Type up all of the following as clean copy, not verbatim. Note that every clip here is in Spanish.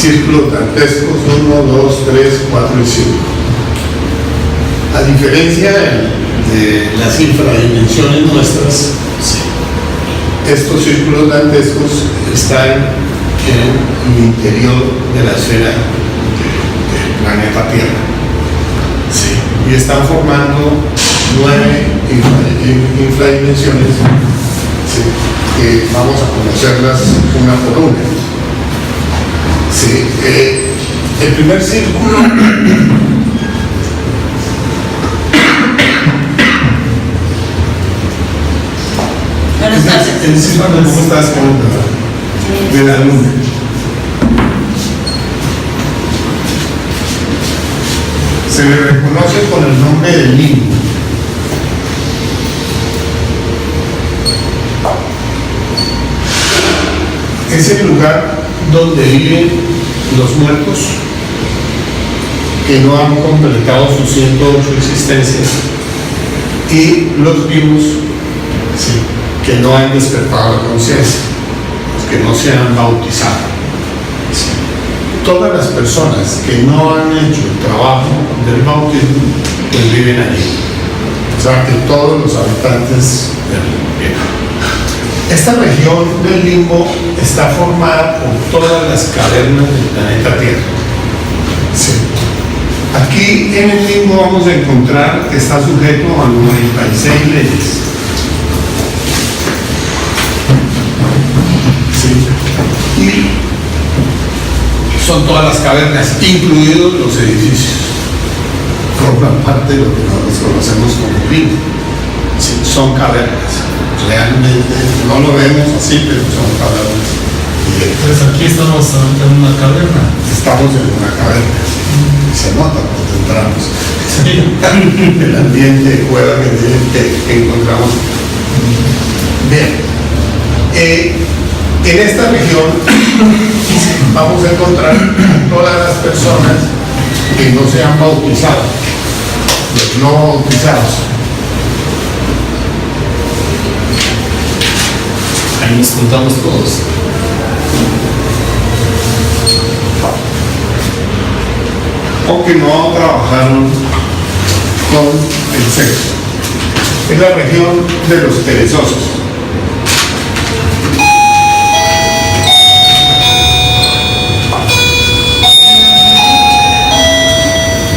círculos dantescos 1, 2, 3, 4 y 5. A diferencia de las infradimensiones nuestras, estos círculos dantescos están en el interior de la esfera del planeta Tierra. Sí. Y están formando 9 infradimensiones, sí, que vamos a conocerlas una por una. Sí. El primer círculo Buenas tardes. ¿Cómo estás? De la luna. Se le reconoce con el nombre de limbo. Es el lugar donde viven los muertos que no han completado sus 108 existencias y los vivos, sí, que no han despertado la conciencia, los que no se han bautizado. Sí. Todas las personas que no han hecho el trabajo del bautismo, pues viven allí. O sea que todos los habitantes del limbo. Esta región del limbo está formada por todas las cavernas del planeta Tierra. Sí. Aquí en el limbo vamos a encontrar que está sujeto a 96 leyes. Sí. Y son todas las cavernas, incluidos los edificios. Forman parte de lo que nosotros conocemos como limbo. Sí, son cavernas. Realmente no lo vemos así, pero son cavernas. Pues aquí estamos en una caverna. Estamos en una caverna. Se nota cuando entramos. Sí. El ambiente de cueva que encontramos. Bien. En esta región vamos a encontrar todas las personas que no se han bautizado, los no bautizados. Ahí nos juntamos todos. O que no trabajaron con el sexo. Es la región de los perezosos.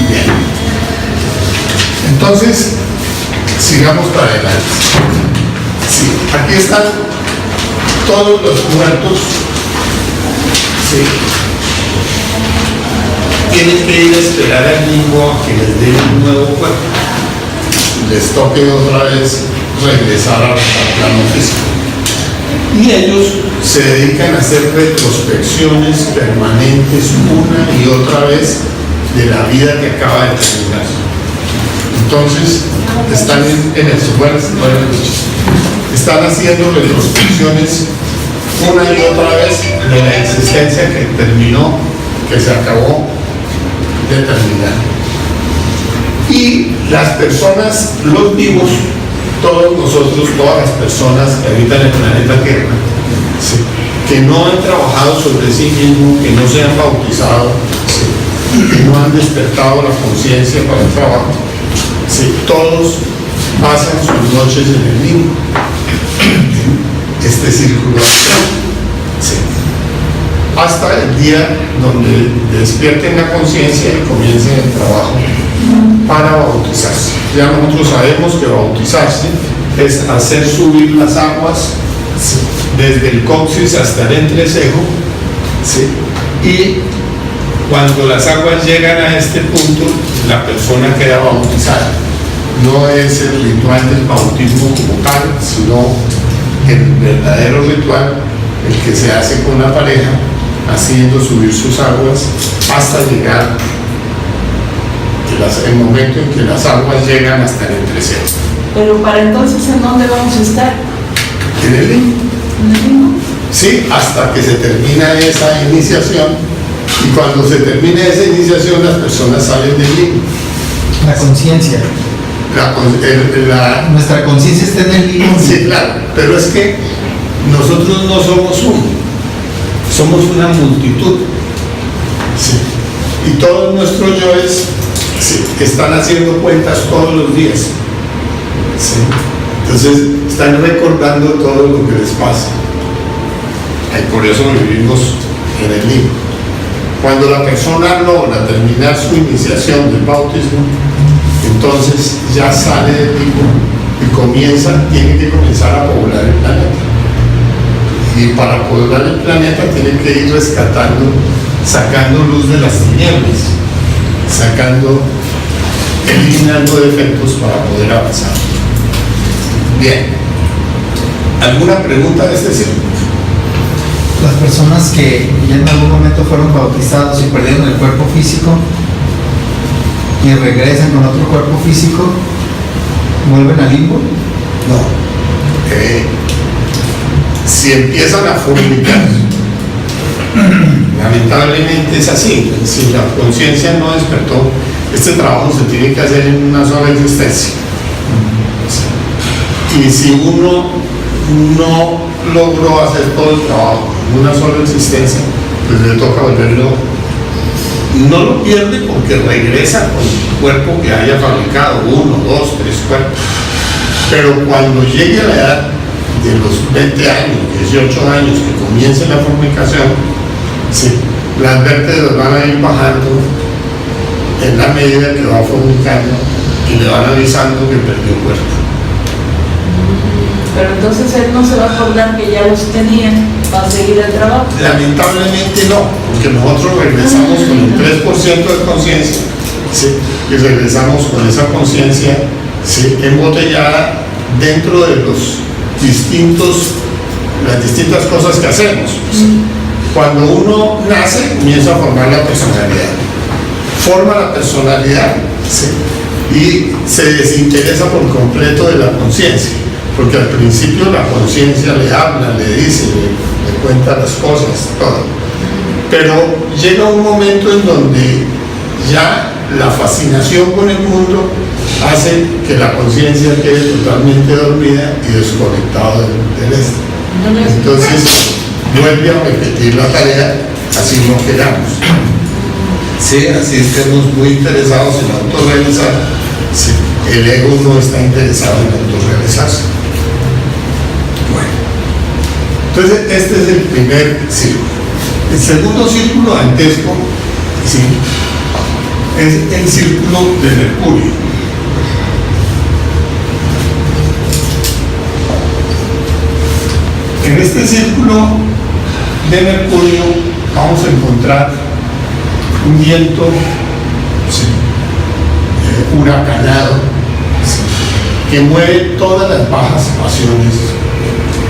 Bien. Entonces, sigamos para adelante. Sí, aquí están todos los muertos. Sí. Tienen que ir a esperar al limbo a que les den un nuevo cuerpo, les toque otra vez regresar al plano físico. Y ellos se dedican a hacer retrospecciones permanentes una y otra vez de la vida que acaba de terminar. Entonces, están en el buenas noches. Están haciendo retrospecciones una y otra vez de la existencia que terminó, que se acabó de terminar. Y las personas, los vivos, todos nosotros, todas las personas que habitan el planeta Tierra, sí, que no han trabajado sobre sí mismos, que no se han bautizado, sí, que no han despertado la conciencia para el trabajo, sí, todos pasan sus noches en el limbo, este círculo, sí, hasta el día donde despierten la conciencia y comiencen el trabajo para bautizarse. Ya nosotros sabemos que bautizarse es hacer subir las aguas, sí, desde el coxis hasta el entrecejo, sí, y cuando las aguas llegan a este punto, la persona queda bautizada. No es el ritual del bautismo como tal, sino el verdadero ritual, el que se hace con la pareja, haciendo subir sus aguas hasta llegar el momento en que las aguas llegan hasta el entrecejo. Pero para entonces, ¿en dónde vamos a estar? ¿En el limbo? ¿En el limbo? Sí, hasta que se termina esa iniciación, y cuando se termina esa iniciación las personas salen del limbo. La conciencia. Nuestra conciencia está en el limbo. Sí, claro, pero es que nosotros no somos uno, somos una multitud. Sí. Y todos nuestros yoes, sí, están haciendo cuentas todos los días. Sí. Entonces están recordando todo lo que les pasa. Y por eso vivimos en el limbo. Cuando la persona logra terminar su iniciación del bautismo, entonces ya sale del limbo y tiene que comenzar a poblar el planeta. Y para poblar el planeta tiene que ir rescatando, sacando luz de las tinieblas, eliminando defectos para poder avanzar. Bien. ¿Alguna pregunta de este círculo? Las personas que ya en algún momento fueron bautizados y perdieron el cuerpo físico y regresan con otro cuerpo físico, ¿vuelven al limbo? No. Si empiezan a fornicar, lamentablemente es así. Si la conciencia no despertó, este trabajo se tiene que hacer en una sola existencia. Y si uno no logró hacer todo el trabajo en una sola existencia, pues le toca volverlo. No lo pierde porque regresa con el cuerpo que haya fabricado, 1, 2, 3 cuerpos. Pero cuando llegue a la edad de los 20 años, 18 años, que comience la fornicación, sí, las vértebras van a ir bajando en la medida que va fornicando y le van avisando que perdió cuerpo. Pero entonces él no se va a acordar que ya los tenía para seguir el trabajo. Lamentablemente no, porque nosotros regresamos con el 3% de conciencia, ¿sí? Y regresamos con esa conciencia, ¿sí?, embotellada dentro de las distintas cosas que hacemos. ¿Sí? Cuando uno nace, comienza a formar la personalidad. Forma la personalidad, ¿sí?, y se desinteresa por completo de la conciencia. Porque al principio la conciencia le habla, le dice, le cuenta las cosas, todo. Pero llega un momento en donde ya la fascinación con el mundo hace que la conciencia quede totalmente dormida y desconectada del este. Entonces vuelve a repetir la tarea, así no queramos. Sí, así estemos muy interesados en autorrealizar. Sí, el ego no está interesado en autorrealizarse. Entonces, este es el primer círculo. El segundo círculo dantesco, ¿sí?, es el círculo de Mercurio. En este círculo de Mercurio vamos a encontrar un viento, ¿sí?, huracanado, ¿sí?, que mueve todas las bajas pasiones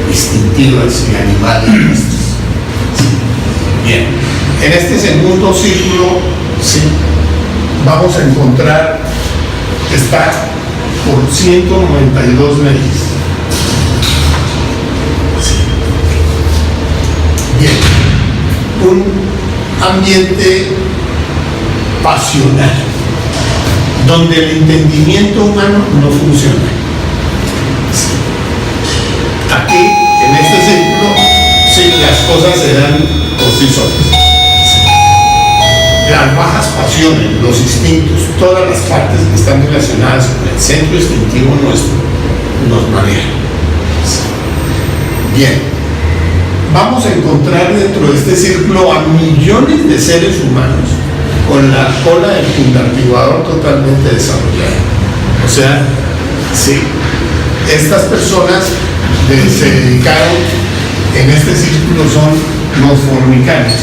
instintivas y animales nuestras. Bien, en este segundo círculo, sí, vamos a encontrar, está por 192 leyes. Sí. Bien, un ambiente pasional, donde el entendimiento humano no funciona. Aquí, en este círculo, sí, las cosas se dan por sí solas. Sí. Las bajas pasiones, los instintos, todas las partes que están relacionadas con el centro instintivo nuestro, nos manejan. Sí. Bien, vamos a encontrar dentro de este círculo a millones de seres humanos con la cola del cundartibador totalmente desarrollada. O sea, sí, estas personas se dedicaron, en este círculo son los fornicarios.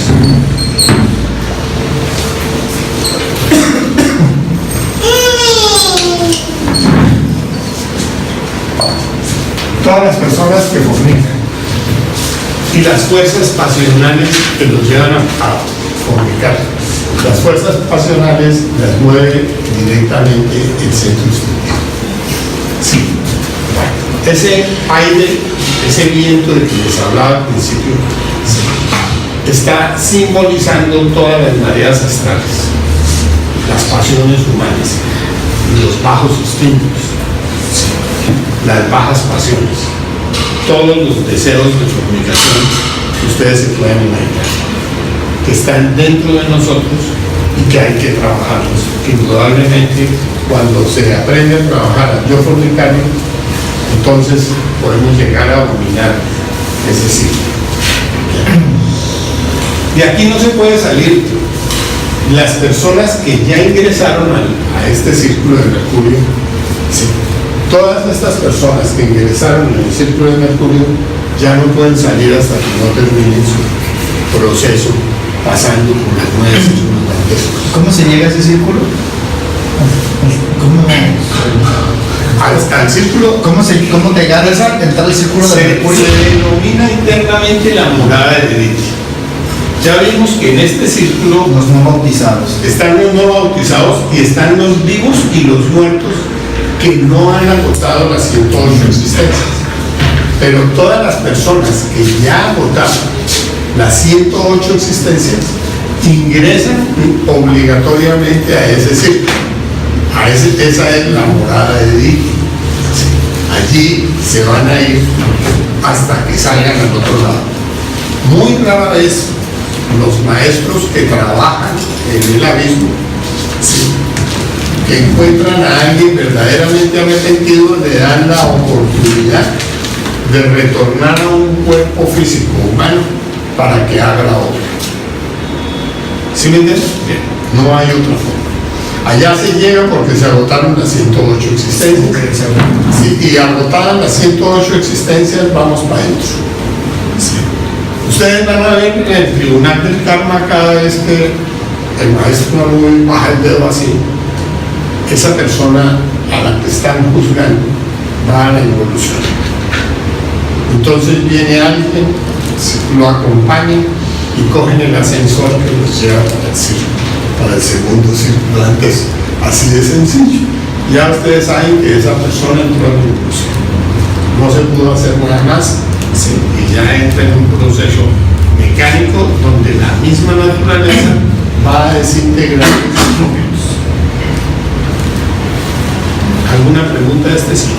Todas las personas que fornican y las fuerzas pasionales que los llevan a fornicar. Las fuerzas pasionales las mueve directamente el centro instintivo. Sí. Ese aire, ese viento de que les hablaba al principio, sí, está simbolizando todas las mareas astrales, las pasiones humanas, los bajos instintos, sí, las bajas pasiones, todos los deseos de fornicación que ustedes se puedan imaginar. que están dentro de nosotros y que hay que trabajarlos. Que indudablemente cuando se aprende a trabajar al yo fornicario, entonces podemos llegar a dominar ese ciclo. De aquí no se puede salir. Las personas que ya ingresaron a este círculo de Mercurio, sí, todas estas personas que ingresaron en el círculo de Mercurio ya no pueden salir hasta que no terminen su proceso pasando por las nueces y los dantescos. ¿Cómo se llega a ese círculo? Al círculo, ¿Cómo te agarras a entrar al círculo de se Mercurio? denomina internamente la morada de Edith. Ya vimos que en este círculo Los no bautizados. están los no bautizados y están los vivos y los muertos que no han agotado las 108 existencias. Pero todas las personas que ya agotaron las 108 existencias ingresan obligatoriamente a ese círculo. Esa es la morada de Dios. Allí se van a ir hasta que salgan al otro lado. Muy rara vez los maestros que trabajan en el abismo, sí, que encuentran a alguien verdaderamente arrepentido, le dan la oportunidad de retornar a un cuerpo físico humano para que haga la obra. ¿Sí me entiendes? Bien, no hay otra forma. Allá se llega porque se agotaron las 108 existencias. Sí, y agotadas las 108 existencias, vamos para adentro. Sí. Ustedes van a ver en el tribunal del karma cada vez que el maestro Rubén baja el dedo así, esa persona a la que están juzgando va a la involución. Entonces viene alguien, lo acompaña y cogen el ascensor que los lleva para el segundo círculo antes. Así de sencillo. Ya ustedes saben que esa persona entró en la involución. No se pudo hacer nada más. Sí, y ya entra en un proceso mecánico donde la misma naturaleza va a desintegrar los núcleos. ¿Alguna pregunta de este sitio?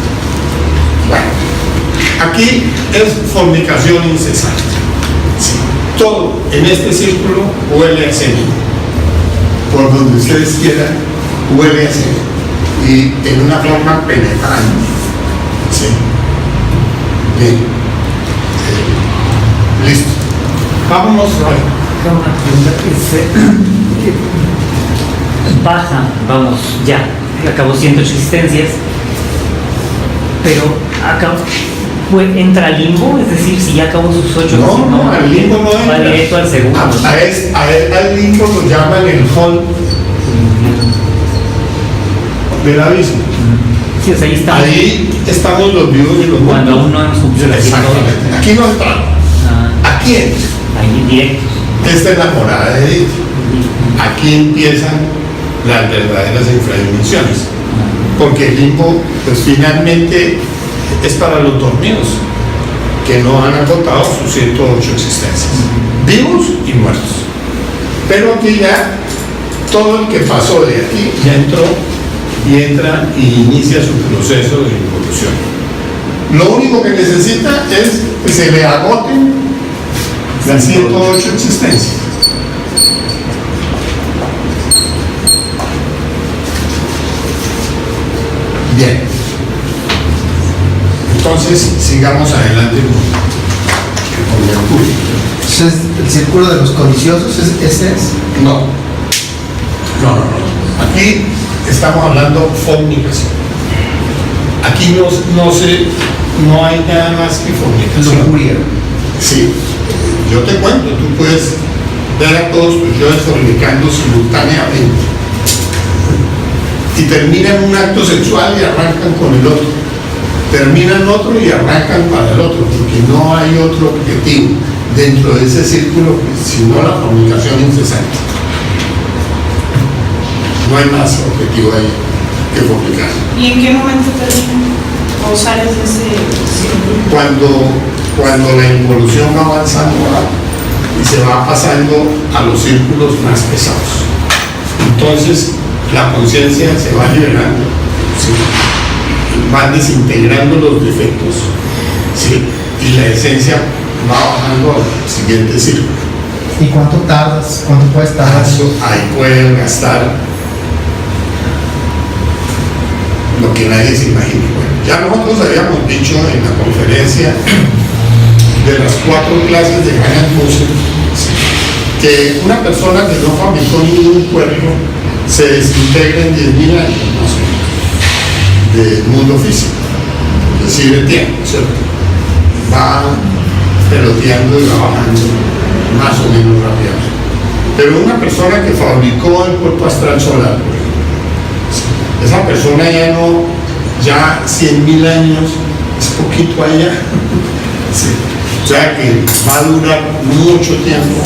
Bueno, aquí es fornicación incesante. Sí, todo en este círculo huele a semen. Por donde ustedes quieran, huele a semen. Y en una forma penetrante. Sí. Bien. Listo. Vámonos. Una pregunta. Baja, vamos, ya, acabó 108 existencias, pero entra al limbo, es decir, si ya acabó sus 8, No, al limbo no entra. Va directo al segundo. Al limbo lo llaman el hall del abismo. Sí, o sea, ahí estamos los vivos y los muertos. Cuando aún no hemos cumplido la Exactamente. Aquí no entramos. Aquí entra. Ahí directos. Esta es la morada de Dios. Aquí empiezan las verdaderas infradimensiones. Porque el limbo, pues finalmente es para los dormidos que no han agotado sus 108 existencias, vivos y muertos. Pero aquí ya todo el que pasó de aquí ya entró y entra y inicia su proceso de involución. Lo único que necesita es que se le agoten las 108 existencias. Bien. Entonces, sigamos adelante con Mercurio. Entonces, ¿el círculo de los codiciosos ese es? No. Aquí estamos hablando fornicación. Aquí no hay nada más que fornicación. Lujuria. Sí. Yo te cuento, tú puedes ver a todos tus yoes fornicando simultáneamente. Y terminan un acto sexual y arrancan con el otro. Terminan otro y arrancan para el otro, porque no hay otro objetivo dentro de ese círculo sino la fornicación incesante. No hay más objetivo ahí que fornicar. ¿Y en qué momento terminan? ¿O sales de ese círculo? Cuando la involución va avanzando y se va pasando a los círculos más pesados. Entonces la conciencia se va liberando, ¿sí? Va desintegrando los defectos, ¿sí? Y la esencia va bajando al siguiente círculo. ¿Y cuánto tardas? ¿Cuánto puedes tardar? Ahí pueden gastar lo que nadie se imagina. Bueno, ya nosotros habíamos dicho en la conferencia de las 4 clases de Hannah Moser que una persona que no fabricó ningún cuerpo se desintegra en 10.000 años más o menos del mundo físico, es decir, el tiempo, ¿cierto? Va peloteando y va bajando más o menos rápidamente. Pero una persona que fabricó el cuerpo astral solar, esa persona ya 100.000 años es poquito allá. Sí. O sea que va a durar mucho tiempo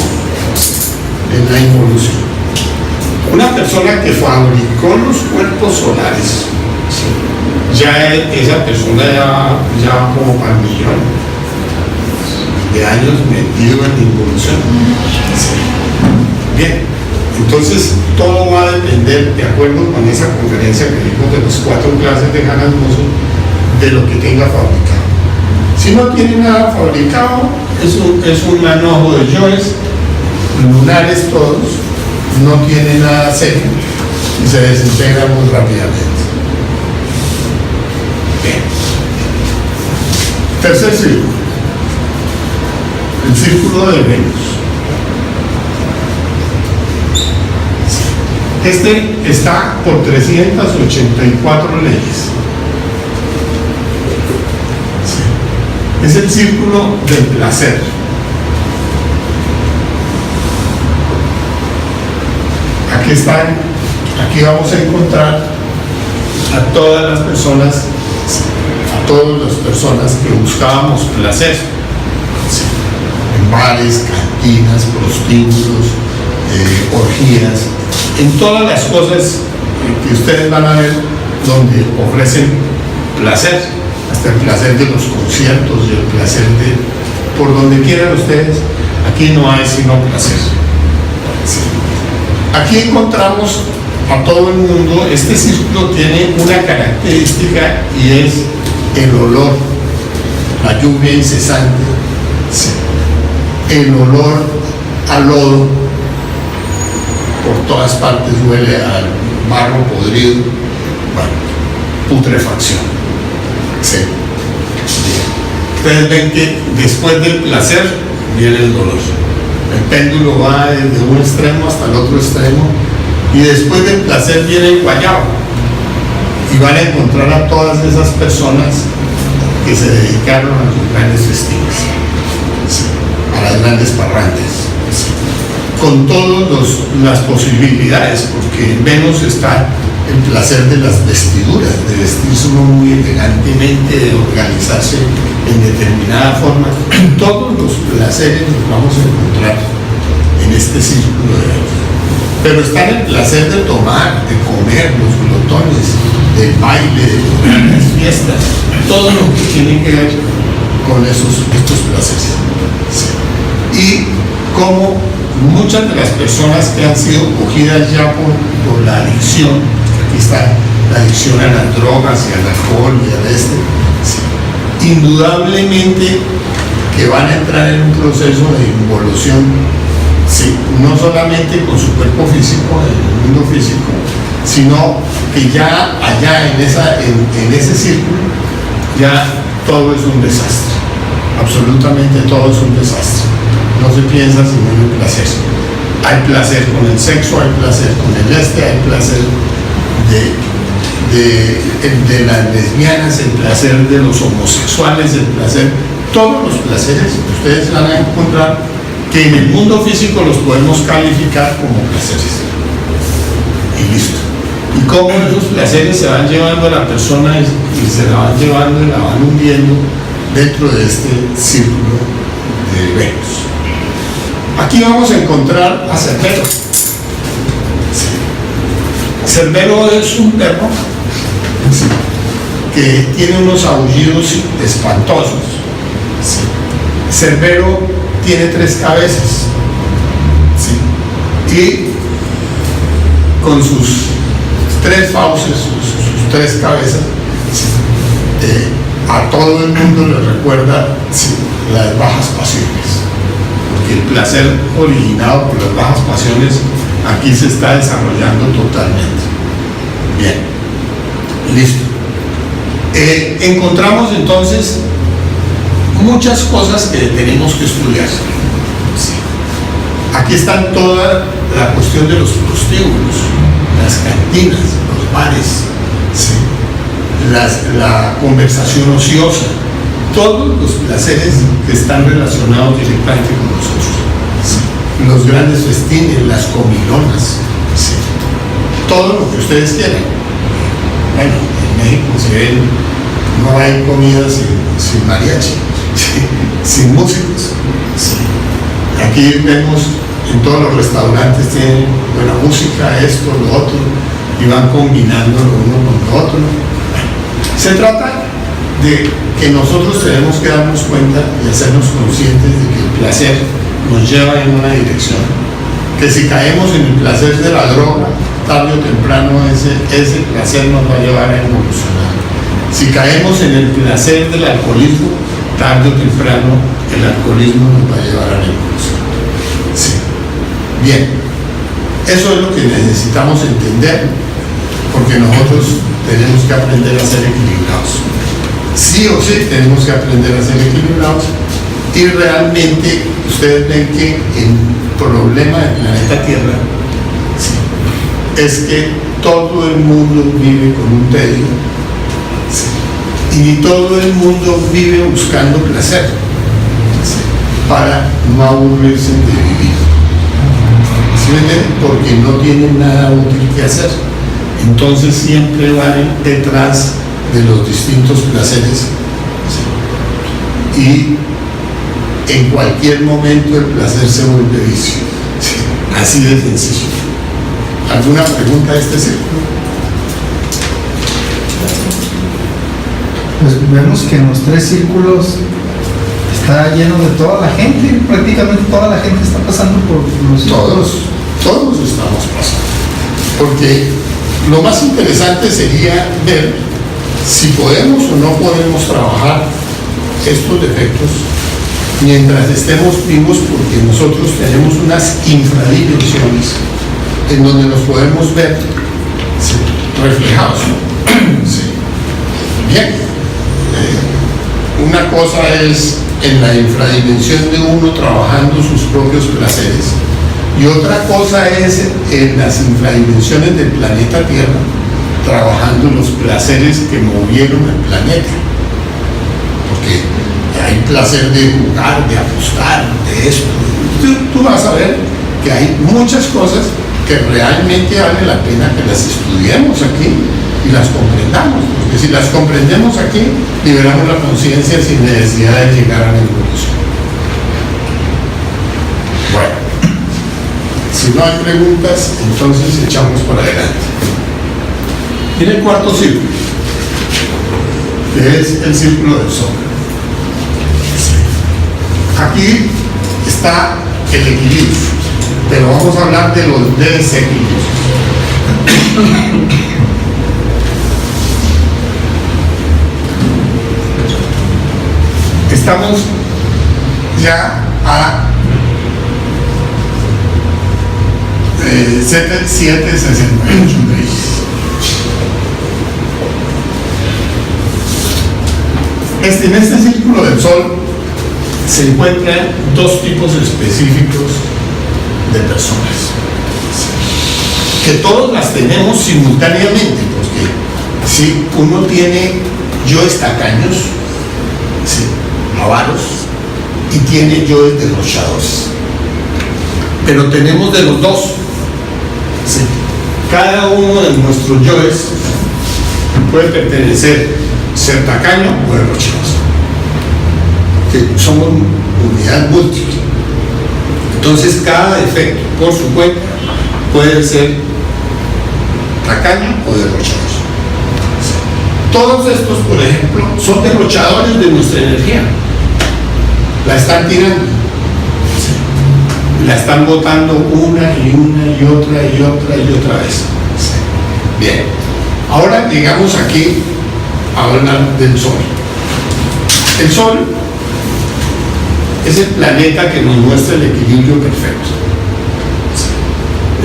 en la involución. Una persona que fabricó los cuerpos solares, esa persona ya va como para 1 millón de años metido en la involución. Sí. Bien, entonces todo va a depender, de acuerdo con esa conferencia que dimos de las 4 clases de Hannah Moser, de lo que tenga fabricado. Si no tiene nada fabricado, es un manojo de yoes, lunares todos, no tiene nada serio y se desintegra muy rápidamente. Bien. Tercer círculo. El círculo de Venus. Este está por 384 leyes. Es el círculo del placer. Aquí vamos a encontrar a todas las personas, que buscábamos placer. En bares, cantinas, prostíbulos, orgías, en todas las cosas que ustedes van a ver donde ofrecen placer, hasta el placer de los conciertos y el placer de por donde quieran ustedes, aquí no hay sino placer. Sí. Aquí encontramos a todo el mundo. Este círculo tiene una característica y es el olor, la lluvia incesante, sí. El olor a lodo, por todas partes huele al barro podrido, bueno, putrefacción. Sí. Ustedes ven que después del placer viene el dolor. El péndulo va desde un extremo hasta el otro extremo y después del placer viene el guayabo. Y van a encontrar a todas esas personas que se dedicaron a los grandes festivos, sí, a las grandes parrandas, sí, con todas las posibilidades, porque en Venus está el placer de las vestiduras, de vestirse uno muy elegantemente, de organizarse en determinada forma. Todos los placeres los vamos a encontrar en este círculo de Venus. Pero está el placer de tomar, de comer, los glotones, del baile, de las grandes fiestas, todo lo que tiene que ver con estos placeres. Sí. Y como muchas de las personas que han sido cogidas ya por la adicción, aquí está la adicción a las drogas y al alcohol y al sí, indudablemente que van a entrar en un proceso de involución, sí, no solamente con su cuerpo físico, en el mundo físico, sino que ya allá en ese círculo ya todo es un desastre, absolutamente todo es un desastre. No se piensa sino en el placer. Hay placer con el sexo, hay placer con el hay placer de las lesbianas, el placer de los homosexuales, el placer, todos los placeres ustedes van a encontrar que en el mundo físico los podemos calificar como placeres. Y listo. Y cómo esos placeres se van llevando a la persona y se la van llevando y la van hundiendo dentro de este círculo de Venus. Aquí vamos a encontrar a Cerbero. Cerbero es un perro, sí, que tiene unos aullidos espantosos. Sí. Cerbero tiene 3 cabezas, sí, y con sus 3 fauces, sus 3 cabezas, sí, a todo el mundo le recuerda, sí, las bajas pasiones. porque el placer originado por las bajas pasiones aquí se está desarrollando totalmente. Bien, listo. Encontramos entonces muchas cosas que tenemos que estudiar. Sí. Aquí están toda la cuestión de los prostíbulos, las cantinas, los bares, ¿sí? La conversación ociosa, todos los placeres que están relacionados directamente con nosotros, ¿sí? Los grandes festines, las comilonas, ¿sí? Todo lo que ustedes quieran. Bueno, en México se ven, no hay comida sin mariachi, ¿sí? Sin músicos, ¿sí? Aquí vemos en todos los restaurantes tienen buena música, esto, lo otro, y van combinando lo uno con lo otro. Se trata de que nosotros tenemos que darnos cuenta y hacernos conscientes de que el placer nos lleva en una dirección, que si caemos en el placer de la droga, tarde o temprano ese placer nos va a llevar a evolucionar. Si caemos en el placer del alcoholismo, tarde o temprano el alcoholismo nos va a llevar a la evolución. Sí. Bien, eso es lo que necesitamos entender, porque nosotros tenemos que aprender a ser equilibrados. Sí o sí tenemos que aprender a ser equilibrados, y realmente ustedes ven que el problema del planeta Tierra, sí, es que todo el mundo vive con un tedio, sí, y todo el mundo vive buscando placer, sí, para no aburrirse de vivir. ¿Sí me entienden? Porque no tienen nada útil que hacer. Entonces siempre van detrás de los distintos placeres, ¿sí? Y en cualquier momento el placer se vuelve vicio, ¿sí? Así de sencillo. ¿Alguna pregunta de este círculo? Pues vemos que en los tres círculos está lleno de toda la gente, prácticamente toda la gente está pasando por los círculos. Todos estamos pasando. Porque lo más interesante sería ver si podemos o no podemos trabajar estos defectos mientras estemos vivos, porque nosotros tenemos unas infradimensiones en donde nos podemos ver, ¿sí?, reflejados. Sí. Bien, una cosa es en la infradimensión de uno trabajando sus propios placeres, y otra cosa es en las infradimensiones del planeta Tierra trabajando los placeres que movieron al planeta, porque hay placer de jugar, de apostar, de esto. Tú vas a ver que hay muchas cosas que realmente vale la pena que las estudiemos aquí y las comprendamos, porque si las comprendemos aquí, liberamos la conciencia sin necesidad de llegar a la evolución. Bueno, si no hay preguntas, entonces echamos para adelante. Tiene el cuarto círculo, que es el círculo del sol. Aquí está el equilibrio, pero vamos a hablar de los desequilibrios. Estamos ya a 768 en este círculo del sol se encuentran dos tipos específicos de personas, que todos las tenemos simultáneamente, porque si uno tiene yoes tacaños, ¿sí?, avaros, y tiene yoes derrochadores, pero tenemos de los dos, ¿sí? Cada uno de nuestros yoes puede pertenecer, ser tacaño o derrochoso, que somos unidad múltiple. Entonces cada defecto por su cuenta puede ser tacaño o derrochador. Todos estos, por ejemplo, son derrochadores de nuestra energía. La están tirando, ¿sí?, la están botando una y otra y otra vez. ¿Sí? Bien, ahora llegamos aquí a hablar del sol. El sol es el planeta que nos muestra el equilibrio perfecto.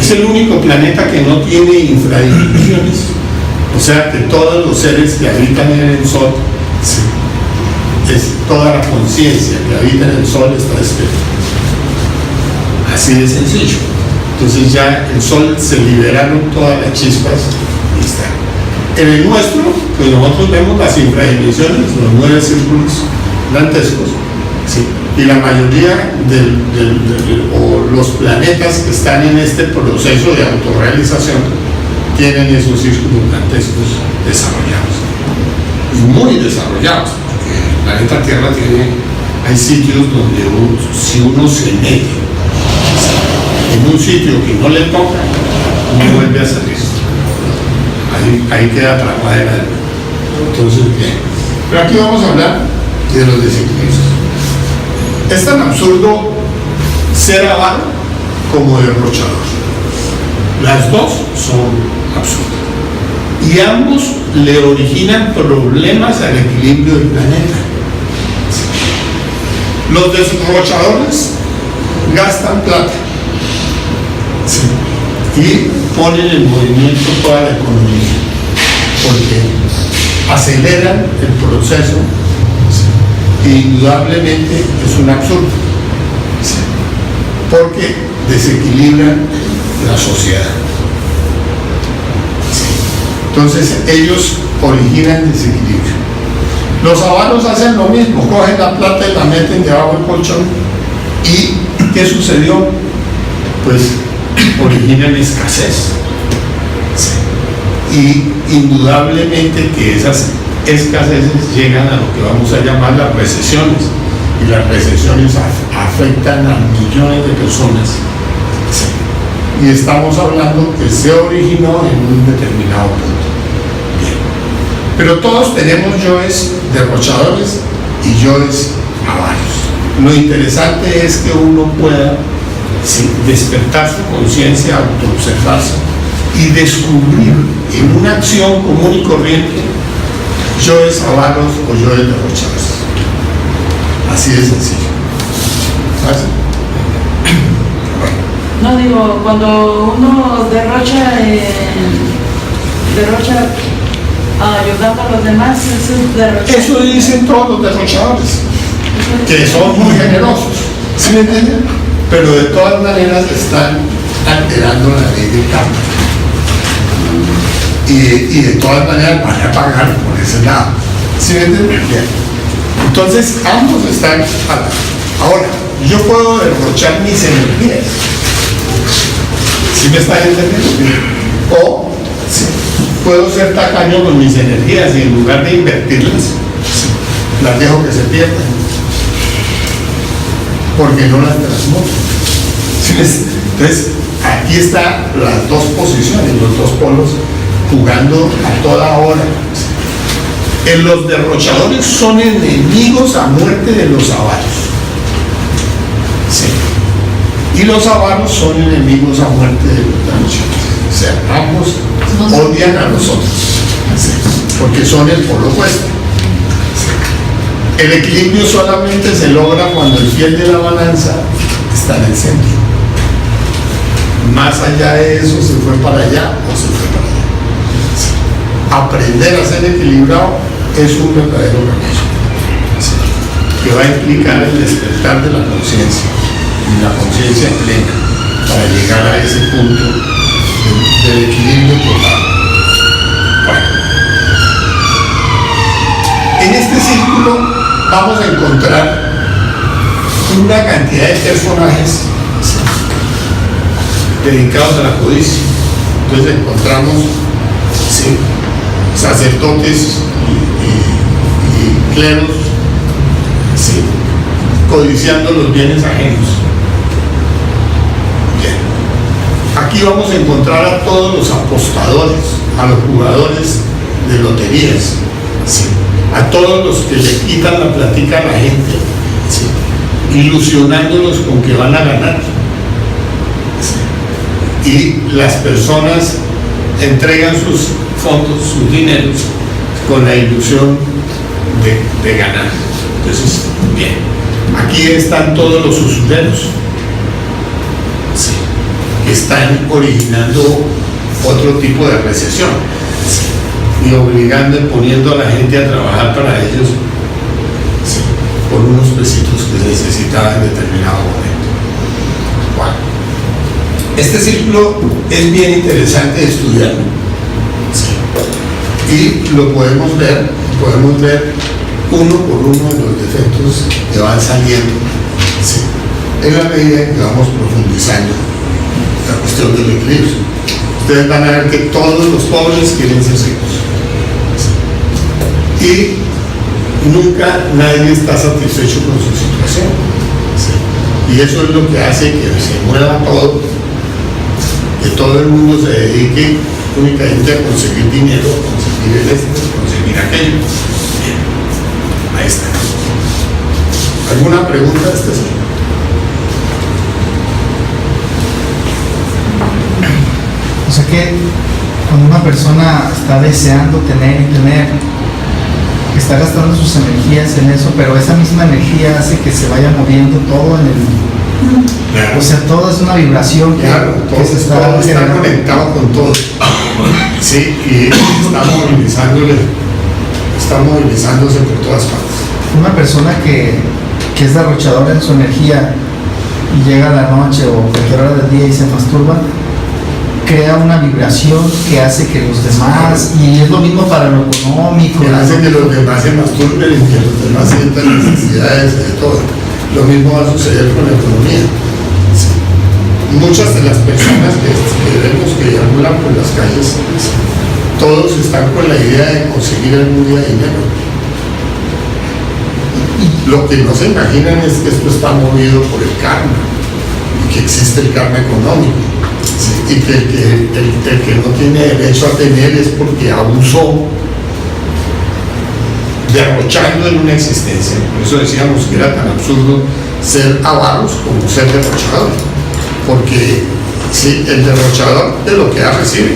Es el único planeta que no tiene infradimensiones. O sea que todos los seres que habitan en el Sol, es toda la conciencia que habita en el Sol está despierta. Así de sencillo. Entonces ya el Sol se liberaron todas las chispas y está. En el nuestro, pues nosotros vemos las infradimensiones, los 9 círculos dantescos, ¿sí? Y la mayoría o los planetas que están en este proceso de autorrealización tienen esos círculos dantescos desarrollados. Y muy desarrollados, porque el planeta Tierra hay sitios donde si uno se mete en un sitio que no le toca, no vuelve a salir. Ahí queda atrapada el alma. Entonces, bien. Pero aquí vamos a hablar de los desequilibrios. Es tan absurdo ser avaro como derrochador. Las dos son absurdas. Y ambos le originan problemas al equilibrio del planeta. Los derrochadores gastan plata. Sí. Y ponen en movimiento toda la economía, porque aceleran el proceso, sí, e indudablemente es un absurdo, sí, porque desequilibran la sociedad. Sí. Entonces ellos originan desequilibrio. Los avaros hacen lo mismo, cogen la plata y la meten debajo del colchón. ¿Y qué sucedió? Pues originan escasez. Sí. Y indudablemente que esas escaseces llegan a lo que vamos a llamar las recesiones. Y las recesiones afectan a millones de personas. Sí. Y estamos hablando que se originó en un determinado punto. Bien. Pero todos tenemos yoes derrochadores y yoes avaros. Lo interesante es que uno pueda, sí, despertar su conciencia, autoobservarse y descubrir en una acción común y corriente yoes avaros o yoes derrochadores. Así de sencillo. ¿Sabes? No, digo, cuando uno derrocha ayudando a los demás, eso es derrochar. Eso dicen todos los derrochadores, que son muy generosos. ¿Sí me entienden? Pero de todas maneras están alterando la ley del karma. Y de todas maneras van a pagar por ese lado. ¿Sí me entienden? Bien. Entonces, ambos están atados. Ahora, yo puedo derrochar mis energías. ¿Sí me están entendiendo? O sí, puedo ser tacaño con mis energías y en lugar de invertirlas, sí, las dejo que se pierdan. Porque no las transmuto. ¿Sí? Entonces, aquí están las dos posiciones, los dos polos jugando a toda hora. Los derrochadores son enemigos a muerte de los avaros. Sí. Y los avaros son enemigos a muerte de los derrochadores. O sea, ambos odian a los otros. Sí. Porque son el polo opuesto. El equilibrio solamente se logra cuando el fiel de la balanza está en el centro. Más allá de eso, se fue para allá o se fue para allá. Sí. Aprender a ser equilibrado es un verdadero remedio, sí, que va a implicar el despertar de la conciencia y la conciencia plena para llegar a ese punto del equilibrio total. Bueno, en este círculo vamos a encontrar una cantidad de personajes, sí, dedicados a la codicia. Entonces encontramos, sí, sacerdotes y cleros, sí, codiciando los bienes ajenos. Bien. Aquí vamos a encontrar a todos los apostadores, a los jugadores de loterías, sí, a todos los que le quitan la platica a la gente, sí, ilusionándolos con que van a ganar. Sí. Y las personas entregan sus fondos, sus dineros, con la ilusión de ganar. Entonces, bien. Aquí están todos los usureros, sí, que están originando otro tipo de recesión, sí, y obligando y poniendo a la gente a trabajar para ellos, sí, por unos pesitos que necesitaban en determinado momento. Bueno, este círculo es bien interesante de estudiar, sí, y lo podemos ver uno por uno de los defectos que van saliendo, sí, en la medida en que vamos profundizando la cuestión del equilibrio. Ustedes van a ver que todos los pobres quieren ser ricos, sí, y nunca nadie está satisfecho con su situación, sí, y eso es lo que hace que se mueva todo, que todo el mundo se dedique únicamente a conseguir dinero, conseguir conseguir aquello. Bien, ahí está. ¿Alguna pregunta de este señor? O sea que cuando una persona está deseando tener y tener, está gastando sus energías en eso, pero esa misma energía hace que se vaya moviendo todo en el... Claro. O sea, todo es una vibración que, Claro, todo, que se está todo está generando. conectado con todo. Sí, y está movilizándose por todas partes. Una persona que es derrochadora en su energía y llega a la noche o cualquier hora del día y se masturba, crea una vibración que hace que los demás, y es lo mismo para lo económico, Que hace que los demás se masturben y que los demás sientan necesidades de todo. Lo mismo va a suceder con la economía. Sí. Muchas de las personas que vemos que deambulan por las calles, todos están con la idea de conseguir algún día dinero. Lo que no se imaginan es que esto está movido por el karma, y que existe el karma económico, sí, y que el que no tiene derecho a tener es porque abusó, derrochando en una existencia. Por eso decíamos que era tan absurdo ser avaros como ser derrochador, porque sí, el derrochador de lo que da recibe,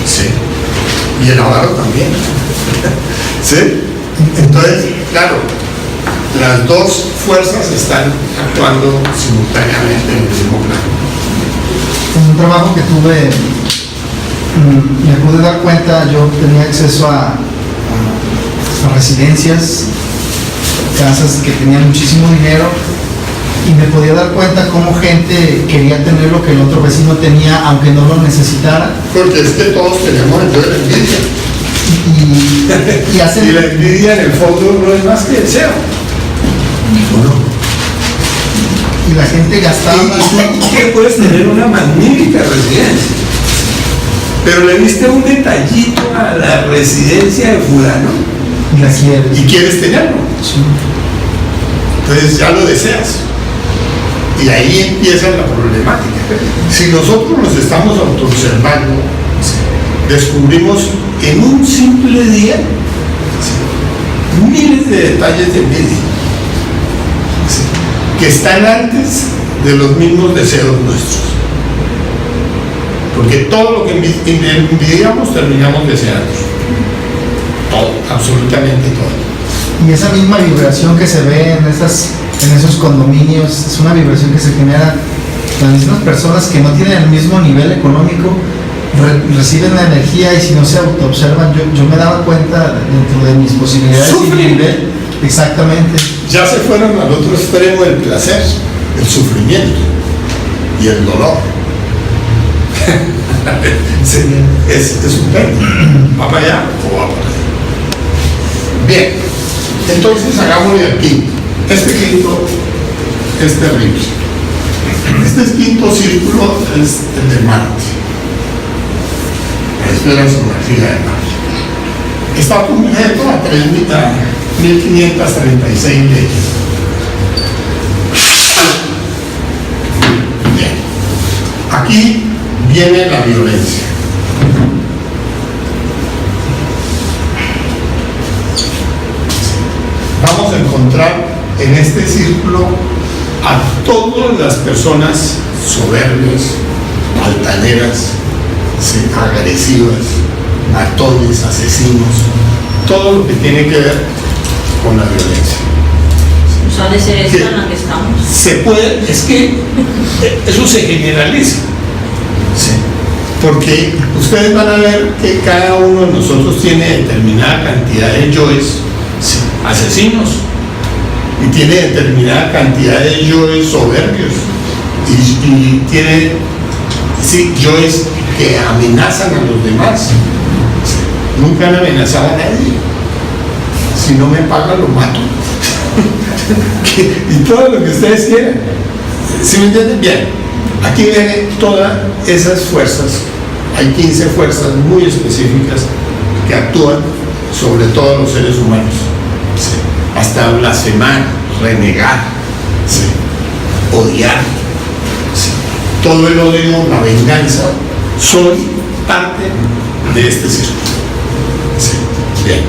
sí, y el avaro también. ¿Sí? Entonces, claro, las dos fuerzas están actuando simultáneamente en el mismo plano. En un trabajo que tuve, me pude dar cuenta, yo tenía acceso a residencias, casas que tenían muchísimo dinero, y me podía dar cuenta cómo gente quería tener lo que el otro vecino tenía, aunque no lo necesitara. Porque es que todos tenemos entonces la envidia. Y hacen... Y la envidia en el fondo no es más que deseo. Y la gente gastaba... ¿Y qué puedes tener una magnífica residencia? Pero le diste un detallito a la residencia de fulano Y la quieres. y quieres tenerlo. Sí. Entonces ya lo deseas. Y ahí empieza la problemática. Si nosotros nos estamos autoobservando, descubrimos en un simple día miles de detalles de envidia que están antes de los mismos deseos nuestros. Porque todo lo que envidiamos terminamos deseando. Todo, absolutamente todo. Y esa misma vibración que se ve en esos condominios, es una vibración que se genera. Las mismas personas que no tienen el mismo nivel económico reciben la energía, y si no se autoobservan, yo me daba cuenta dentro de mis posibilidades y mi nivel, exactamente. Ya se fueron al otro extremo del placer, el sufrimiento y el dolor. Sí, es un péndulo. ¿Va para allá o va para allá? Bien, entonces hagámosle aquí. Este quinto es terrible. Este quinto círculo es el de Marte. Esta es la zoología de Marte. Está sujeto a 1536 leyes. Bien. Aquí viene la violencia. Vamos a encontrar en este círculo a todas las personas soberbias, altaneras, sí, agresivas, matones, asesinos, todo lo que tiene que ver con la violencia. O son ese esto en la que estamos. Se puede, es que eso se generaliza. Sí. Porque ustedes van a ver que cada uno de nosotros tiene determinada cantidad de yoes, sí, asesinos, y tiene determinada cantidad de yoes soberbios, y tiene, sí, yoes que amenazan a los demás. Sí. Nunca han amenazado a nadie. Si no me paga, lo mato. Y todo lo que ustedes quieran. ¿Sí me entienden? Bien, aquí vienen todas esas fuerzas. Hay 15 fuerzas muy específicas que actúan sobre todos los seres humanos. Sí. Hasta blasfemar, renegar, sí, odiar, sí, todo el odio, la venganza, soy parte de este círculo. Sí. Bien.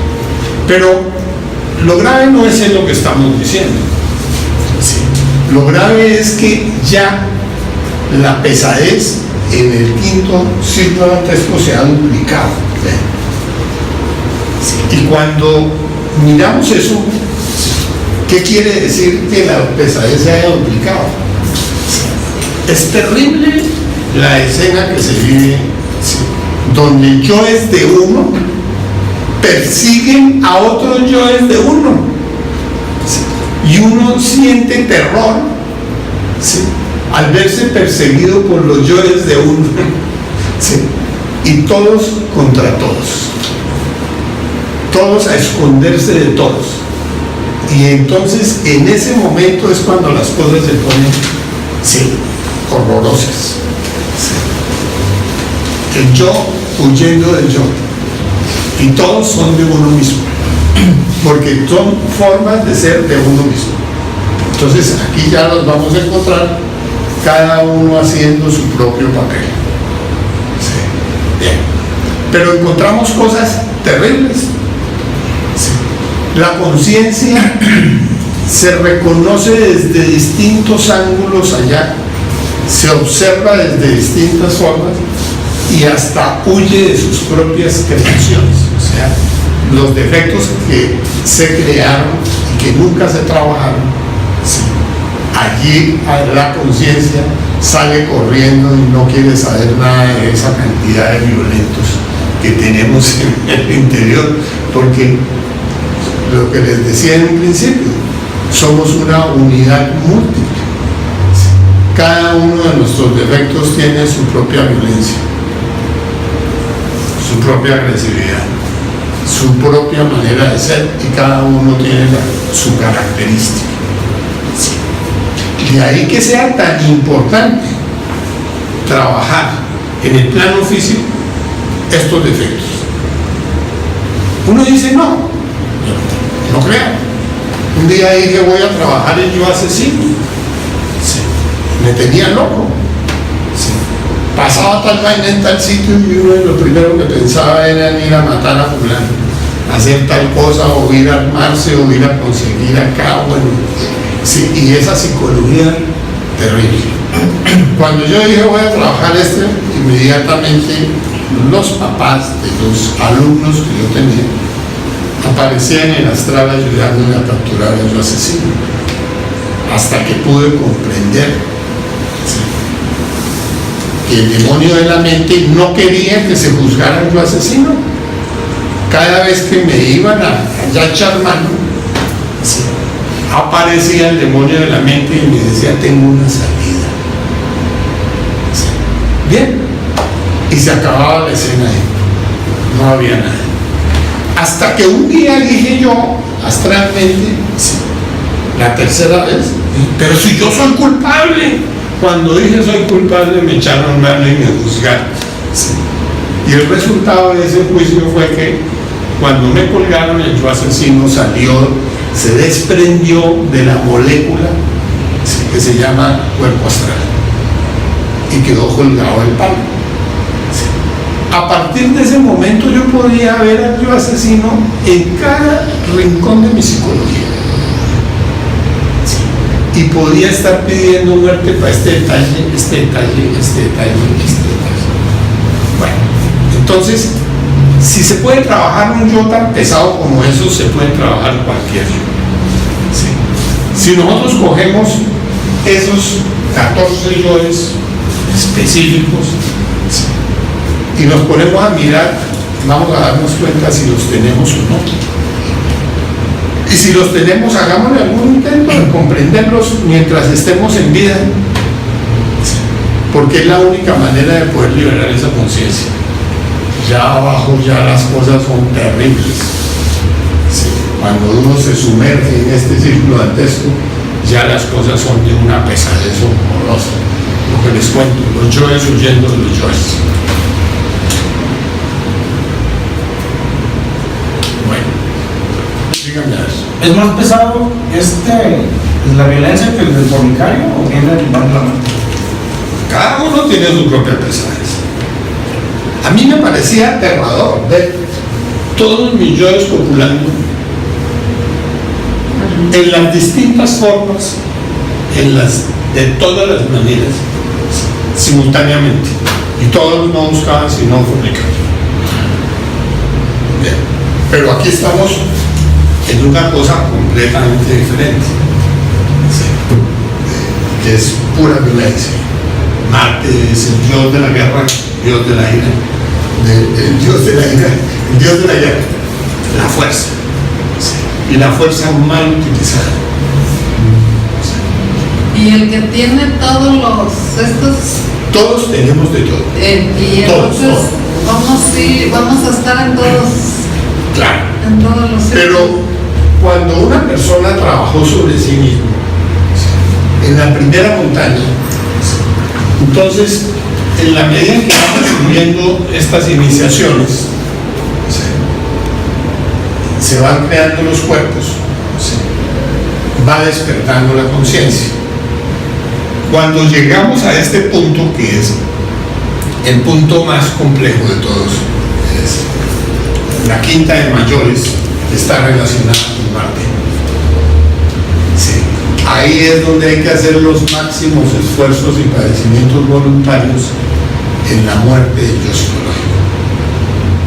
Pero lo grave no es en lo que estamos diciendo. Sí. Lo grave es que ya la pesadez en el quinto círculo dantesco se ha duplicado. Sí. Y cuando miramos eso, ¿qué quiere decir que la pesadez se haya duplicado? Es terrible la escena que se vive, sí, donde yoes de uno persiguen a otros yoes de uno, sí, y uno siente terror, sí, al verse perseguido por los yoes de uno, sí, y todos contra todos a esconderse de todos. Y entonces en ese momento es cuando las cosas se ponen, sí, horrorosas. Sí. El yo huyendo del yo. Y todos son de uno mismo, porque son formas de ser de uno mismo. Entonces aquí ya los vamos a encontrar, cada uno haciendo su propio papel. Sí. Bien. Pero encontramos cosas terribles. Sí. La conciencia se reconoce desde distintos ángulos allá, se observa desde distintas formas y hasta huye de sus propias creaciones. O sea, los defectos que se crearon y que nunca se trabajaron, sí, allí la conciencia sale corriendo y no quiere saber nada de esa cantidad de violentos que tenemos en el interior, porque lo que les decía en un principio, somos una unidad múltiple. Sí. Cada uno de nuestros defectos tiene su propia violencia, su propia agresividad, su propia manera de ser, y cada uno tiene su característica. Sí. De ahí que sea tan importante trabajar en el plano físico estos defectos. Uno dice, no crean. Un día dije, voy a trabajar en yo asesino. Sí. Me tenía loco. Sí. Pasaba tal vaina en tal sitio y uno de lo primero que pensaba era en ir a matar a fulano, hacer tal cosa, o ir a armarse, o ir a conseguir acá, bueno, sí, y esa psicología terrible. Cuando yo dije voy a trabajar inmediatamente los papás de los alumnos que yo tenía aparecían en el astral ayudándome a capturar a su asesino, hasta que pude comprender, sí, que el demonio de la mente no quería que se juzgara a su asesino. Cada vez que me iban a echar mano, sí, aparecía el demonio de la mente y me decía, tengo una salida. Sí. Bien, y se acababa la escena ahí, no había nada. Hasta que un día dije yo, astralmente, sí, la tercera vez, pero si yo soy culpable. Cuando dije soy culpable me echaron mano y me juzgaron. Sí. Y el resultado de ese juicio fue que cuando me colgaron, el yo asesino salió, se desprendió de la molécula, sí, que se llama cuerpo astral, y quedó colgado del palo. Sí. A partir de ese momento yo podía ver al yo asesino en cada rincón de mi psicología. Sí. Y podía estar pidiendo muerte para este detalle, este detalle, este detalle, este detalle. Bueno, entonces, si se puede trabajar un yo tan pesado como eso, se puede trabajar cualquier yo. Sí. Si nosotros cogemos esos 14 yoes específicos y nos ponemos a mirar, vamos a darnos cuenta si los tenemos o no. Y si los tenemos, hagámosle algún intento de comprenderlos mientras estemos en vida, porque es la única manera de poder liberar esa conciencia. Ya abajo ya las cosas son terribles. Sí. Cuando uno se sumerge en este círculo dantesco, ya las cosas son de una pesadez horrorosa. Lo que les cuento, los yoes huyendo de los yoes. Bueno, díganme eso. ¿Es más pesado la violencia que el del fornicario o viene de la mano? Cada uno tiene su propia pesadez. A mí me parecía aterrador ver todos mis yoes copulando en las distintas formas, de todas las maneras, simultáneamente, y todos no buscaban sino fornicar. Bien, pero aquí estamos en una cosa completamente diferente, ¿sí? Que es pura violencia. Marte es el dios de la guerra, dios de la ira, el dios de la ira, el dios de la guerra, la fuerza, ¿sí? Y la fuerza mal utilizada. Y el que tiene todos Todos tenemos de todo. y Todos, entonces todos. vamos a estar en todos. Claro. En todos los Pero círculos. cuando una persona trabajó sobre sí mismo, en la primera montaña, entonces, en la medida en que vamos subiendo estas iniciaciones, se van creando los cuerpos, va despertando la conciencia. Cuando llegamos a este punto, que es el punto más complejo de todos, es la quinta de mayores, está relacionada con Marte. Sí. Ahí es donde hay que hacer los máximos esfuerzos y padecimientos voluntarios en la muerte del yo psicológico,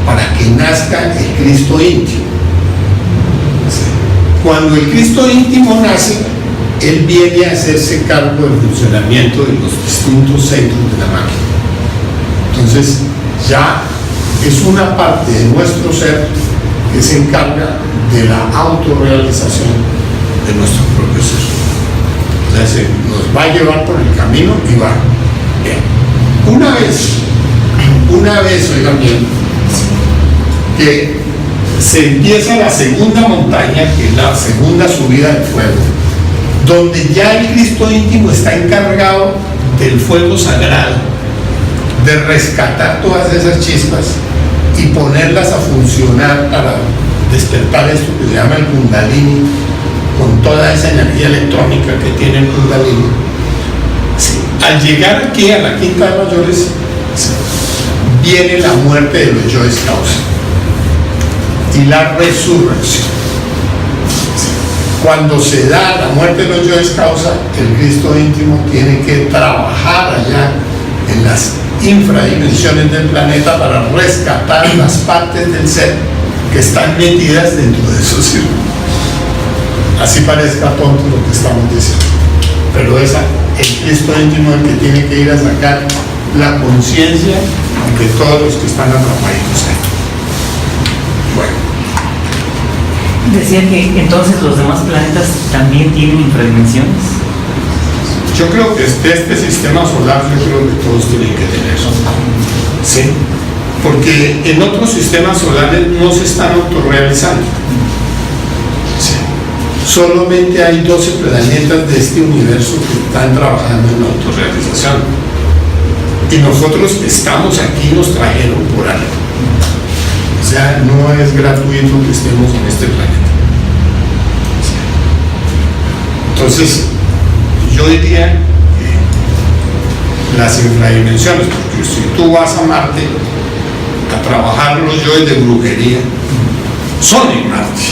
para que nazca el Cristo íntimo. Sí. Cuando el Cristo íntimo nace, él viene a hacerse cargo del funcionamiento de los distintos centros de la máquina. Entonces, ya es una parte de nuestro ser que se encarga de la autorrealización de nuestro propio ser. Entonces, nos va a llevar por el camino y va. Bien. Una vez, oigan bien, que se empieza la segunda montaña, que es la segunda subida del fuego, donde ya el Cristo íntimo está encargado del fuego sagrado, de rescatar todas esas chispas y ponerlas a funcionar para despertar esto que se llama el Kundalini, con toda esa energía electrónica que tiene el Kundalini. Sí. Al llegar aquí a la quinta de mayores, sí, viene la muerte de los yoes causa y la resurrección. Cuando se da la muerte de los yoes causa, el Cristo íntimo tiene que trabajar allá en las infradimensiones del planeta para rescatar las partes del ser que están metidas dentro de esos círculos. Así parezca tonto lo que estamos diciendo, pero es el Cristo íntimo el que tiene que ir a sacar la conciencia de todos los que están atrapados ahí. Bueno. Decía que entonces los demás planetas también tienen infradimensiones. Yo creo que este sistema solar, yo creo que todos tienen que tener eso. ¿Sí? Porque en otros sistemas solares no se están autorrealizando. ¿Sí? Solamente hay 12 planetas de este universo que están trabajando en la autorrealización. Y nosotros que estamos aquí nos trajeron por algo. O sea, no es gratuito que estemos en este planeta. Entonces, yo diría que las infradimensiones, porque si tú vas a Marte a trabajar los yoes de brujería, son en Marte.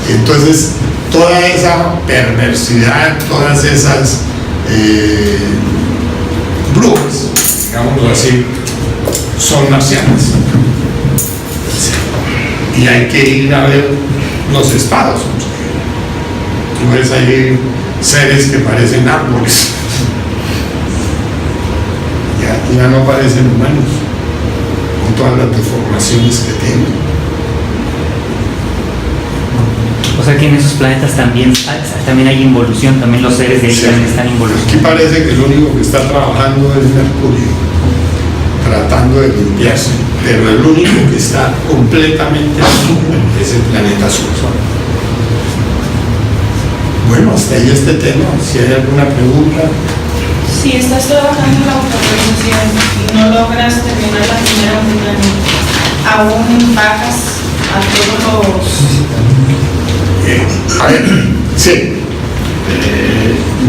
Entonces, toda esa perversidad, todas esas brujas, digámoslo así, son marcianas. Y hay que ir a ver los estados. Tú ves ahí seres que parecen árboles. Ya no parecen humanos, con todas las deformaciones que tienen. O sea que en esos planetas también hay involución, también los seres de ahí Sí. también están Aquí involucionados. parece que el único que está trabajando es Mercurio, tratando de limpiarse, pero el único que está completamente azul es el planeta azul. Bueno, hasta ahí este tema. Si hay alguna pregunta. Si estás trabajando en la autorrealización y no logras terminar la primera luna, aún bajas a todos los... A ver, sí.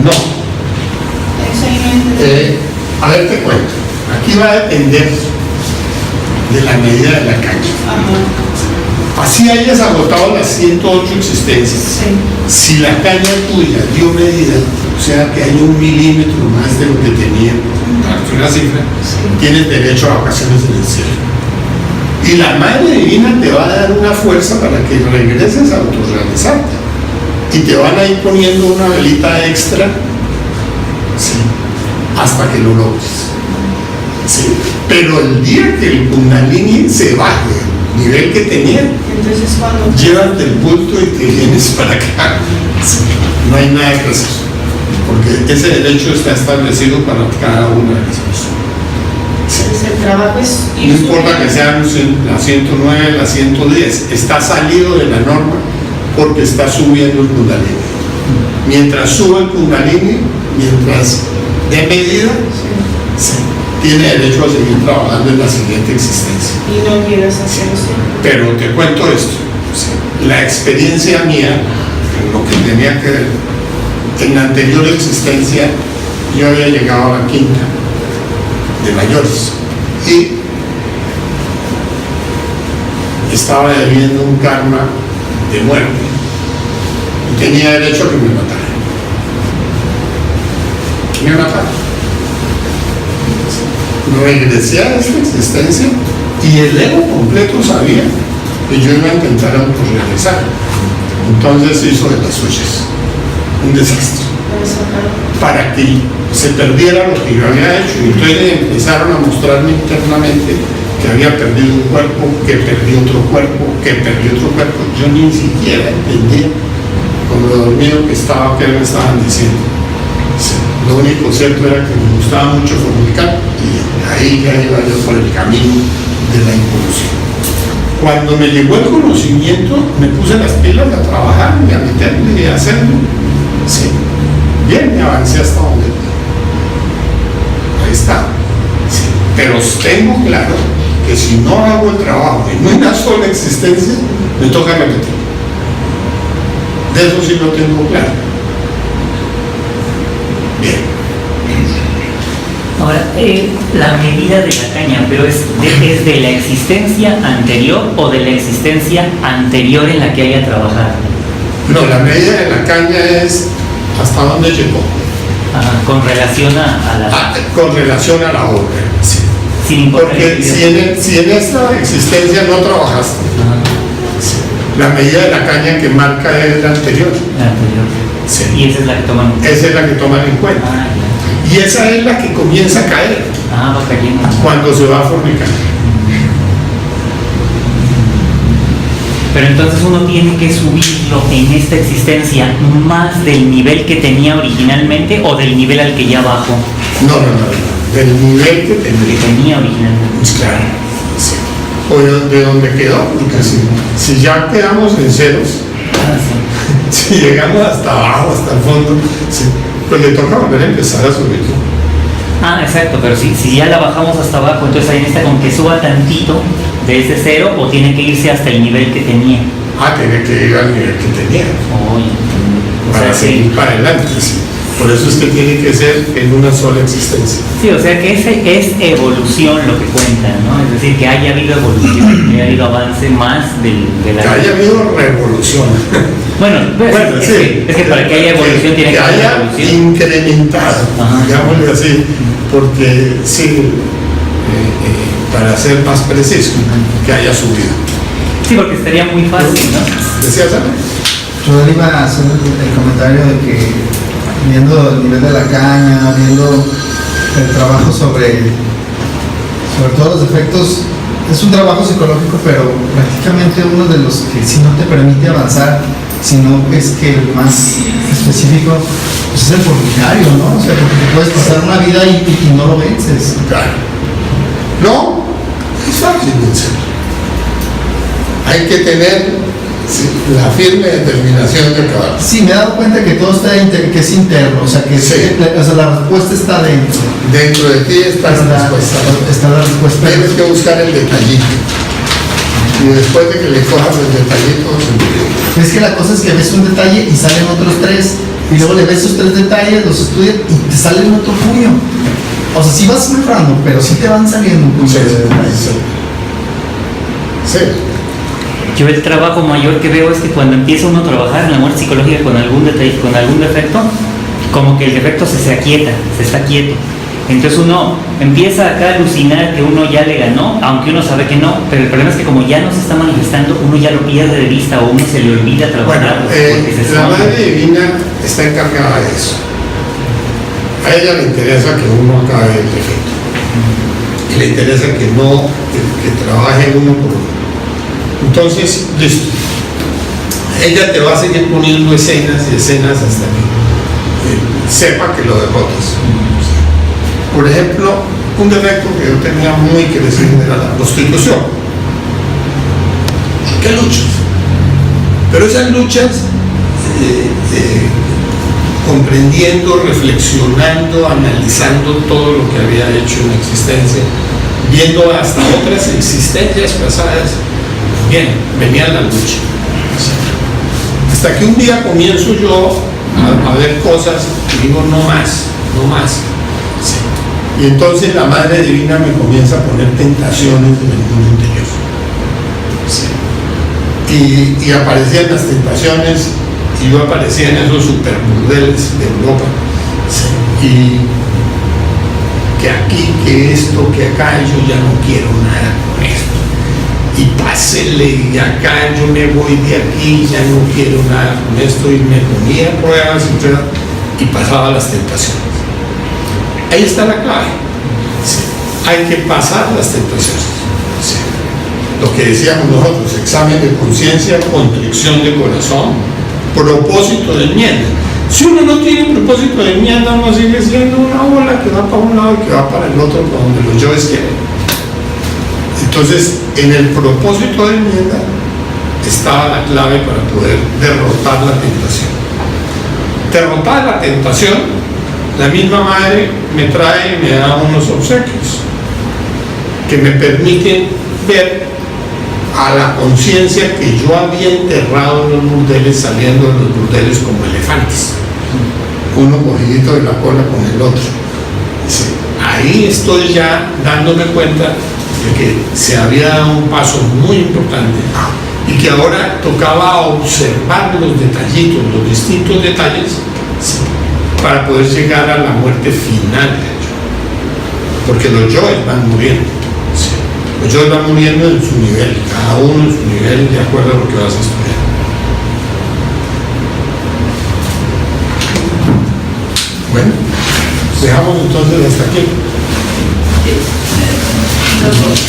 No. Eso ahí no entendí. A ver, te cuento. Aquí va a depender de la medida de la caña. Ajá. Así hayas agotado las 108 existencias. Sí. Si la caña tuya dio medida, o sea que hay 1 milímetro más de lo que tenía, una cifra, tienes derecho a vacaciones en el cielo. Y la Madre Divina te va a dar una fuerza para que regreses a autorrealizarte. Y te van a ir poniendo una velita extra, sí, hasta que lo logres. Sí. Pero el día que el Kundalini se baje al nivel que tenía, Entonces cuando... llévate el bulto y te vienes para acá. Sí. No hay nada que hacer, porque ese derecho está establecido para cada una de las personas. Entonces el trabajo es... No importa que sean la 109, la 110, está salido de la norma porque está subiendo el Kundalini. Mientras sube el Kundalini, mientras dé medida, sí, tiene derecho a seguir trabajando en la siguiente existencia. Y no llegas a hacer eso. Pero te cuento esto, sí, la experiencia mía, en lo que tenía que ver, en la anterior existencia yo había llegado a la quinta de mayores y estaba debiendo un karma de muerte y tenía derecho a que me mataran. Me mataron. Regresé a esta existencia y el ego completo sabía que yo iba a intentar autorrealizar. Entonces hizo de las suyas un desastre para que se perdiera lo que yo había hecho. Y entonces empezaron a mostrarme internamente que había perdido un cuerpo, que perdí otro cuerpo, que perdí otro cuerpo. Yo ni siquiera entendía con lo dormido que estaba, que me estaban diciendo. Sí. Lo único cierto era que me gustaba mucho fornicar y ahí ya iba yo por el camino de la involución. Cuando me llegó el conocimiento, me puse las pilas a trabajar y a meterme y a hacerlo. Sí. Bien, me avancé hasta donde. Ahí está. Sí. Pero tengo claro que si no hago el trabajo en una sola existencia, me toca repetir. De eso sí lo tengo claro. Bien. Ahora, la medida de la caña, pero ¿es de la existencia anterior o de la existencia anterior en la que haya trabajado? No, la medida de la caña es hasta dónde llegó. Ajá, con relación a la... Con relación a la obra. Sí. Sin importar Porque el si en esta existencia no trabajaste, sí, la medida de la caña que marca es la anterior. La anterior. Sí. Y esa es la que toman. Esa es la que toman en cuenta. Ah, ya. Y esa es la que comienza a caer Ah, va cayendo. cuando se va a fornicar. Pero entonces uno tiene que subirlo en esta existencia más del nivel que tenía originalmente o del nivel al que ya bajó. No, del nivel que Que tendría. tenía originalmente. Pues claro, sí. O de donde quedó, porque si ya quedamos en ceros, Ah, sí. si llegamos hasta abajo, hasta el fondo, sí, pues le toca volver a empezar a subir. Ah, exacto, pero si ya la bajamos hasta abajo, entonces ahí está con que suba tantito de ese cero o tiene que irse hasta el nivel que tenía. Tiene que ir al nivel que tenía Oye, o para sea seguir que, para adelante. Sí. Por eso es que tiene que ser en una sola existencia. sí, o sea que ese es evolución lo que cuenta, ¿no? Es decir, que haya habido evolución, que haya habido avance más de la... Que haya habido revolución. Bueno, pues, Bueno, es, sí. que para que haya evolución tiene que haber haya evolución. incrementado, Ajá. digámosle así, porque sí, para ser más preciso, que haya subido. Sí, porque estaría muy fácil, ¿no? ¿Decías algo? Yo iba a hacer el comentario de que viendo el nivel de la caña, viendo el trabajo sobre todos los efectos, es un trabajo psicológico, pero prácticamente uno de los que si no te permite avanzar, sino es que el más específico pues es el formicario, ¿no? O sea, porque te puedes pasar una vida y no lo vences. Claro. No, es fácil vencer. Hay que tener la firme determinación de acabar. Sí, me he dado cuenta que todo está que es interno, o sea, que Sí. o sea, la respuesta está dentro. Dentro de ti está la respuesta. Está la respuesta. Tienes que buscar el detallito. Y después de que le cojas el detallito, se olvida. Es que la cosa es que ves un detalle y salen otros tres, y luego le ves esos tres detalles, los estudias y te salen otro puño. O sea, sí vas mejorando, pero sí te van saliendo un puño Sí, de detalles. sí. Yo el trabajo mayor que veo es que cuando empieza uno a trabajar en la muerte psicológica con algún detalle, con algún defecto, como que el defecto se aquieta, se está quieto. Entonces uno empieza acá a alucinar que uno ya le ganó, aunque uno sabe que no, pero el problema es que como ya no se está manifestando, uno ya lo pierde de vista o uno se le olvida Bueno, trabajar. porque se la esconde. Madre Divina está encargada de eso. A ella le interesa que uno acabe el defecto. Y le interesa que no, que trabaje uno por uno. Entonces, listo. Ella te va a seguir poniendo escenas y escenas hasta que sepa que lo derrotas. Por ejemplo, un defecto que yo tenía muy crecido era la prostitución. ¿Qué luchas? Pero esas luchas, comprendiendo, reflexionando, analizando todo lo que había hecho en la existencia, viendo hasta otras existencias pasadas, bien, venía la lucha. Hasta que un día comienzo yo a ver cosas y digo, no más, no más. Sí. Y entonces la Madre Divina me comienza a poner tentaciones en el mundo interior. Sí. Y aparecían las tentaciones y yo aparecía en esos superburdeles de Europa. Sí. Y que aquí, que esto, que acá, yo ya no quiero nada con esto. Y pásele, y acá yo me voy de aquí, ya no quiero nada con esto, y me ponía pruebas y pasaba las tentaciones. Ahí está la clave. Sí. Hay que pasar las tentaciones. Sí. Lo que decíamos nosotros, examen de conciencia, contrición de corazón, propósito de enmienda. Si uno no tiene propósito de enmienda, uno sigue siendo una bola que va para un lado y que va para el otro, para donde los yoes quieren. Entonces, en el propósito de enmienda estaba la clave para poder derrotar la tentación. Derrotar la tentación, la misma Madre me trae y me da unos obsequios que me permiten ver a la conciencia que yo había enterrado en los burdeles, saliendo de los burdeles como elefantes, uno cogidito de la cola con el otro. Sí. Ahí estoy ya dándome cuenta de que se había dado un paso muy importante y que ahora tocaba observar los detallitos, los distintos detalles, sí, para poder llegar a la muerte final de ello. Porque los yoes van muriendo. Sí. Los yoes van muriendo en su nivel, cada uno en su nivel, de acuerdo a lo que vas a estudiar. Bueno, dejamos entonces hasta aquí.